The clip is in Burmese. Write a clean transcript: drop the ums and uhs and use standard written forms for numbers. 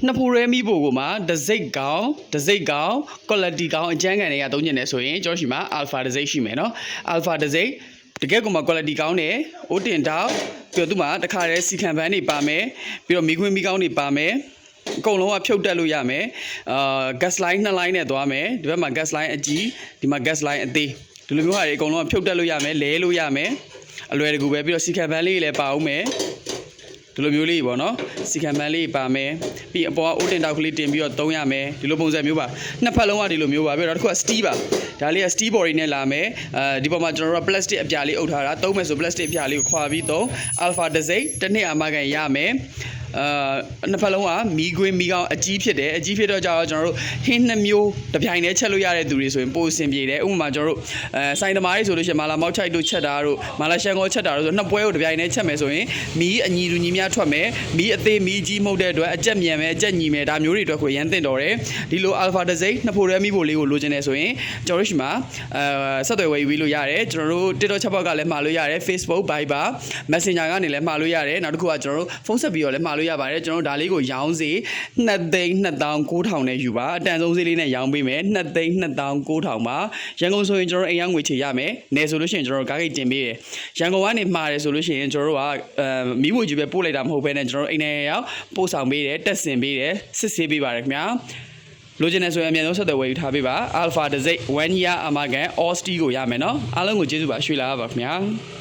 နှစ်ဖိုရဲမိဖို့ကိုမှဒစိတ်ကောင် quality ကောင်အကျန်းကန်တွေကသုံးကျင်နေဆိုရင်ကျွန်တော်ရှိမှာ alpha ဒစိတ်ရှိမယ်နော် alpha ဒစိတ်တကယ်ကိုမှ quality ကောင်းတယ်အိုးတင်တောက်ပြီးတော့သူ့မှာတခါတည်းစီခံပန်းတွေပါမယ်ပြီးတော့မီးခွင်းမီးကောင်းတွေပါမယ်အကုန်လုံးကဖြုတ်တက်လို့ရမယ်gas line 2 line နဲ့သွားမယ်ဒီဘက်မှာ gas line အကြီးဒီမှာ gas line အသေးဒီလိုမျိုးဟာတွေအကုန်လုံးကဖြုတ်တက်လို့ရမယ်လဲလို့ရမယ်အလွယ်တကူပဲပြီးတော့စီခံပန်းလေးလည်းပါအောင်မယ်ဒီလိုမျိုးလေးပေါ့နော်စီခံပန်းလေးပါမယ်ပြီးအပေါ်ကအိုးတင်တောက်ကလေးတင်ပြီးတော့သုံးရမယ်ဒီလိုပုံစံမျိုးပါနှစ်ဖက်လုံးကဒီလိုမျိုးပါပြီးတော့တစ်ခုက steel ပါဒါလေးက steel body နဲ့လာမယ်ဒီပေါ်မှာကျွန်တော်တို့က plastic အပြာလေးအုပ်ထားတာသုံးမယ်ဆို plastic အပြာလေးကိုခွာပြီးတော့ alpha ဒစိတ်တစ်နှစ်အာမခံရမယ်နှစ်ဖက်လုံးကမီးခွင်းမီးကောင်းအကြီးဖြစ်တယ်အကြီးဖြစ်တော့ကြာတော့ကျွန်တော်တို့ဟင်းနှမျိုးတစ်ပြိုင်တည်းချက်လို့ရတဲ့သူတွေဆိုရင်ပိုအဆင်ပြေတယ်ဥပမာကျွန်တော်တို့ဆိုင်သမားတွေဆိုလို့ရှိရင်မာလာမောက်ချိုက်တို့ချက်တာတို့မာလာရှန်ကိုချက်တာတို့ဆိုနှစ်ပွဲကိုတစ်ပြိုင်တည်းချက်မယ်ဆိုရင်မီးအညီတူညီများထွက်မယ်မီးအသေးမီးကြီးမှုတ်တဲ့အတွက်အကြက်မြန်မယ်အကြက်ညီမယ်ဒါမျိုးတွေအတွက်ကိုရမ်းသင့်တော်တယ်ဒီလို alpha ဒစိတ်နှစ်ဖိုရဲမိဖို့လေးကိုလိုချင်တယ်ဆိုရင်ကျွန်တော်တို့ရှိမှာဆက်သွယ်ဝယ်ယူပြီးလို့ရတယ်ကျွန်တော်တို့ TikTok chat box ကလည်းမှာလို့ရတယ် Facebook Viber Messenger ကနေလည်းမှာလို့ရတယ်နောက်တစ်ခုကကျွန်တော်တို့ဖုန်းဆက်ပြီးတော့လည်းမှာလို့ရပါတယ်ကျွန်တော်တို့ဒါလေးကိုရောင်းစီ2,29,000နဲ့ယူပါအတန်ဆုံးဈေးလေးနဲ့ရောင်းပေးမယ်2,29,000ပါရန်ကုန်ဆိုရင်ကျွန်တော်တို့အိမ်ရောက်ငွေချေရမယ်နယ်ဆိုလို့ရှိရင်ကျွန်တော်တို့ကားဂိတ်တင်ပေးတယ်ရန်ကုန်ကနေမှာတယ်ဆိုလို့ရှိရင်ကျွန်တော်တို့ကမီးဝေကြီးပဲပို့လိုက်တာမဟုတ်ဘဲနဲ့ကျွန်တော်တို့အိမ်ထဲရောက်ပို့ဆောင်ပေးတယ်တက်ဆင်ပေးတယ်စစ်ဆေးပေးပါတယ်ခင်ဗျာလိုချင်တယ်ဆိုရင်အမြန်ဆုံးဆက်သွယ်ဝယ်ယူထားပေးပါ alpha ဒစိတ်1 year အာမခံ all steel ကိုရမယ်နော်အားလုံးကိုကျေးဇူးပါရွှေလာပါခင်ဗျာ